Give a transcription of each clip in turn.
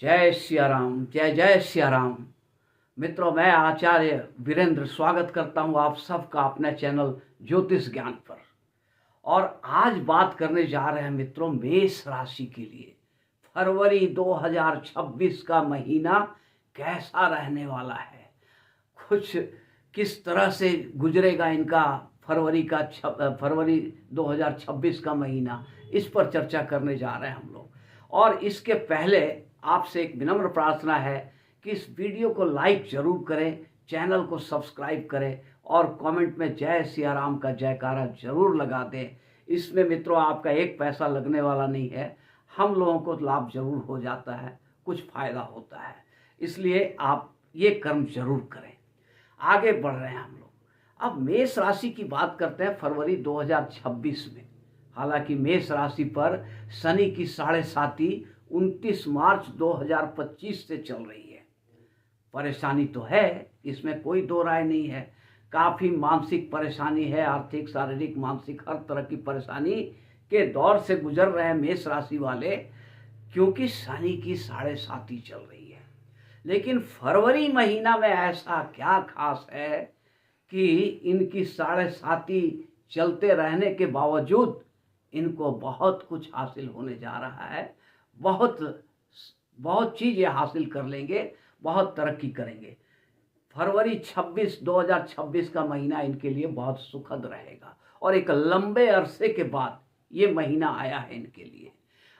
जय सिया राम, जय जय सिया राम। मित्रों, मैं आचार्य वीरेंद्र स्वागत करता हूं आप सबका अपने चैनल ज्योतिष ज्ञान पर। और आज बात करने जा रहे हैं मित्रों मेष राशि के लिए फरवरी 2026 का महीना कैसा रहने वाला है, कुछ किस तरह से गुजरेगा इनका फरवरी 2026 का महीना, इस पर चर्चा करने जा रहे हैं हम लोग। और इसके पहले आपसे एक विनम्र प्रार्थना है कि इस वीडियो को लाइक जरूर करें, चैनल को सब्सक्राइब करें और कमेंट में जय सिया राम का जयकारा जरूर लगा दें। इसमें मित्रों आपका एक पैसा लगने वाला नहीं है, हम लोगों को लाभ जरूर हो जाता है, कुछ फायदा होता है, इसलिए आप ये कर्म जरूर करें। आगे बढ़ रहे हैं हम लोग। अब मेष राशि की बात करते हैं फरवरी 2026 में। हालांकि मेष राशि पर शनि की 7.5 29 मार्च 2025 से चल रही है। परेशानी तो है, इसमें कोई दो राय नहीं है। काफ़ी मानसिक परेशानी है, आर्थिक, शारीरिक, मानसिक हर तरह की परेशानी के दौर से गुजर रहे हैं मेष राशि वाले, क्योंकि शनि की 7.5 चल रही है। लेकिन फरवरी महीना में ऐसा क्या खास है कि इनकी 7.5 चलते रहने के बावजूद इनको बहुत कुछ हासिल होने जा रहा है। बहुत चीज़ें हासिल कर लेंगे, बहुत तरक्की करेंगे। फरवरी 2026 का महीना इनके लिए बहुत सुखद रहेगा और एक लंबे अरसे के बाद ये महीना आया है इनके लिए।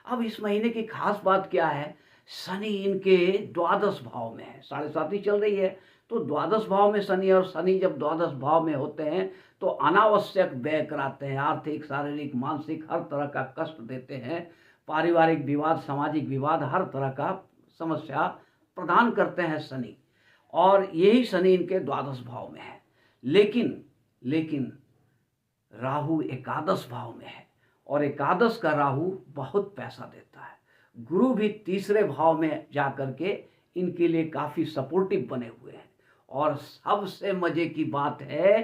अब इस महीने की खास बात क्या है, शनि इनके द्वादश भाव में है। 7.5 चल रही है तो द्वादश भाव में शनि, और शनि जब द्वादश भाव में होते हैं तो अनावश्यक व्यय कराते हैं, आर्थिक, शारीरिक, मानसिक हर तरह का कष्ट देते हैं। पारिवारिक विवाद, सामाजिक विवाद, हर तरह का समस्या प्रदान करते हैं शनि, और यही शनि इनके द्वादश भाव में है। लेकिन राहु एकादश भाव में है, और एकादश का राहु बहुत पैसा देता है। गुरु भी तीसरे भाव में जाकर के इनके लिए काफ़ी सपोर्टिव बने हुए हैं। और सबसे मजे की बात है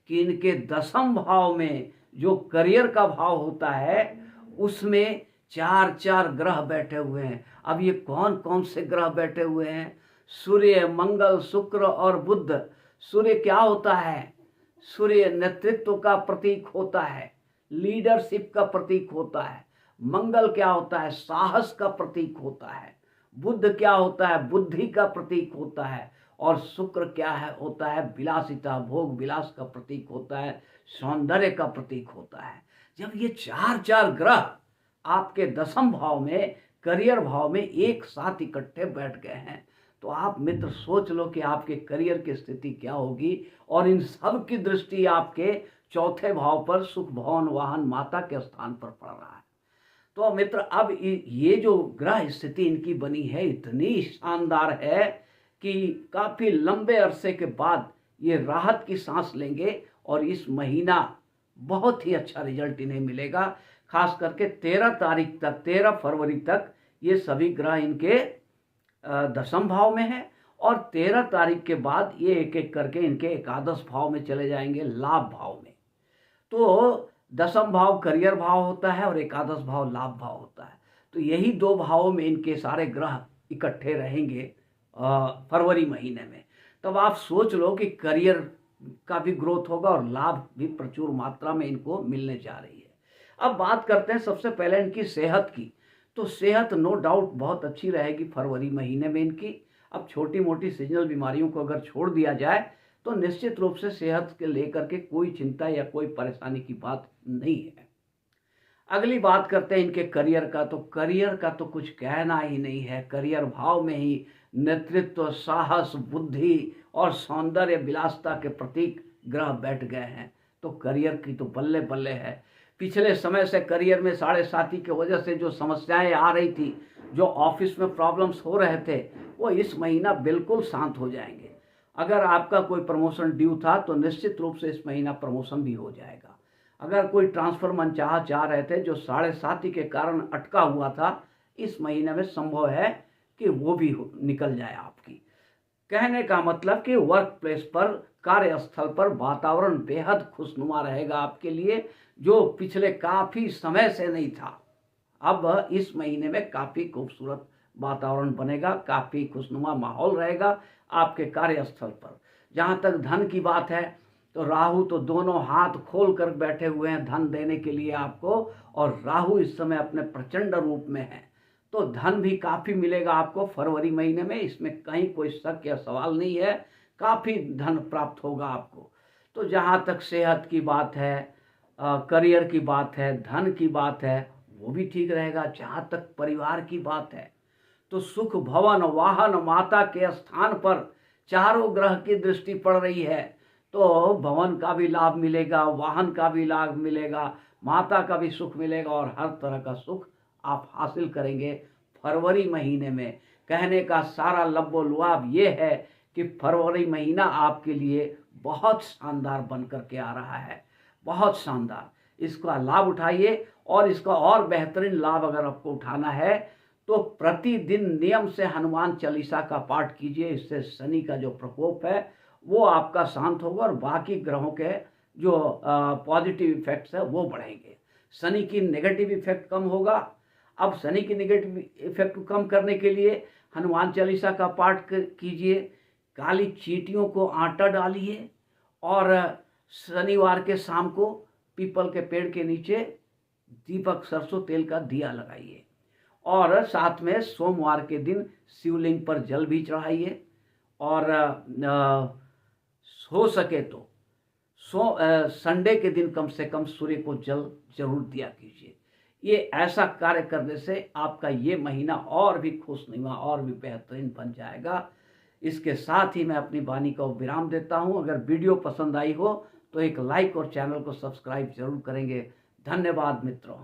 कि इनके दशम भाव में जो करियर का भाव होता है उसमें 4 ग्रह बैठे हुए हैं। अब ये कौन कौन से ग्रह बैठे हुए हैं? सूर्य, मंगल, शुक्र और बुध। सूर्य क्या होता है? सूर्य नेतृत्व का प्रतीक होता है, लीडरशिप का प्रतीक होता है। मंगल क्या होता है? साहस का प्रतीक होता है। बुध क्या होता है? बुद्धि का प्रतीक होता है। और शुक्र क्या है होता है? विलासिता, भोग विलास का प्रतीक होता है, सौंदर्य का प्रतीक होता है। जब ये 4 ग्रह आपके दशम भाव में, करियर भाव में एक साथ इकट्ठे बैठ गए हैं, तो आप मित्र सोच लो कि आपके करियर की स्थिति क्या होगी। और इन सब की दृष्टि आपके चौथे भाव पर, सुख, भवन, वाहन, माता के स्थान पर पड़ रहा है। तो मित्र अब ये जो ग्रह स्थिति इनकी बनी है इतनी शानदार है कि काफ़ी लंबे अरसे के बाद ये राहत की सांस लेंगे, और इस महीना बहुत ही अच्छा रिजल्ट इन्हें मिलेगा। खास करके 13 फरवरी तक ये सभी ग्रह इनके दशम भाव में है, और 13 तारीख के बाद ये एक एक करके इनके एकादश भाव में चले जाएंगे, लाभ भाव में। तो दशम भाव करियर भाव होता है और एकादश भाव लाभ भाव होता है। तो यही 2 भावों में इनके सारे ग्रह इकट्ठे रहेंगे फरवरी महीने में। तब आप सोच लो कि करियर का भी ग्रोथ होगा और लाभ भी प्रचुर मात्रा में इनको मिलने जा रही है। अब बात करते हैं सबसे पहले इनकी सेहत की। तो सेहत नो डाउट बहुत अच्छी रहेगी फरवरी महीने में इनकी। अब छोटी मोटी सीजनल बीमारियों को अगर छोड़ दिया जाए तो निश्चित रूप से सेहत के लेकर के कोई चिंता या कोई परेशानी की बात नहीं है। अगली बात करते हैं इनके करियर का। तो करियर का तो कुछ कहना ही नहीं है। करियर भाव में ही नेतृत्व, साहस, बुद्धि और सौंदर्य विलासिता के प्रतीक ग्रह बैठ गए हैं। तो करियर की तो बल्ले बल्ले है। पिछले समय से करियर में 7.5 की वजह से जो समस्याएं आ रही थी, जो ऑफिस में प्रॉब्लम्स हो रहे थे, वो इस महीना बिल्कुल शांत हो जाएंगे। अगर आपका कोई प्रमोशन ड्यू था तो निश्चित रूप से इस महीना प्रमोशन भी हो जाएगा। अगर कोई ट्रांसफर मनचाहा चाह रहे थे जो 7.5 के कारण अटका हुआ था, इस महीने में संभव है कि वो भी निकल जाए आपकी। कहने का मतलब कि वर्क प्लेस पर, कार्यस्थल पर वातावरण बेहद खुशनुमा रहेगा आपके लिए, जो पिछले काफ़ी समय से नहीं था। अब इस महीने में काफ़ी खूबसूरत वातावरण बनेगा, काफ़ी खुशनुमा माहौल रहेगा आपके कार्यस्थल पर। जहाँ तक धन की बात है तो राहु तो दोनों हाथ खोल कर बैठे हुए हैं धन देने के लिए आपको, और राहु इस समय अपने प्रचंड रूप में है, तो धन भी काफ़ी मिलेगा आपको फरवरी महीने में, इसमें कहीं कोई शक या सवाल नहीं है, काफ़ी धन प्राप्त होगा आपको। तो जहाँ तक सेहत की बात है, करियर की बात है, धन की बात है, वो भी ठीक रहेगा। जहाँ तक परिवार की बात है तो सुख, भवन, वाहन, माता के स्थान पर चारों ग्रह की दृष्टि पड़ रही है, तो भवन का भी लाभ मिलेगा, वाहन का भी लाभ मिलेगा, माता का भी सुख मिलेगा, और हर तरह का सुख आप हासिल करेंगे फरवरी महीने में। कहने का सारा लब्बो लुआब ये है कि फरवरी महीना आपके लिए बहुत शानदार बन करके आ रहा है, बहुत शानदार। इसका लाभ उठाइए, और इसका और बेहतरीन लाभ अगर आपको उठाना है तो प्रतिदिन नियम से हनुमान चालीसा का पाठ कीजिए। इससे शनि का जो प्रकोप है वो आपका शांत होगा, और बाकी ग्रहों के जो पॉजिटिव इफेक्ट्स है वो बढ़ेंगे। शनि की नेगेटिव इफेक्ट कम होगा। अब शनि की नेगेटिव इफेक्ट को कम करने के लिए हनुमान चालीसा का पाठ कीजिए, काली चींटियों को आटा डालिए, और शनिवार के शाम को पीपल के पेड़ के नीचे दीपक सरसों तेल का दिया लगाइए, और साथ में सोमवार के दिन शिवलिंग पर जल भी चढ़ाइए, और हो सके तो संडे के दिन कम से कम सूर्य को जल जरूर दिया कीजिए। ये ऐसा कार्य करने से आपका ये महीना और भी खुशनुमा और भी बेहतरीन बन जाएगा। इसके साथ ही मैं अपनी वाणी को विराम देता हूँ। अगर वीडियो पसंद आई हो तो एक लाइक और चैनल को सब्सक्राइब जरूर करेंगे। धन्यवाद मित्रों।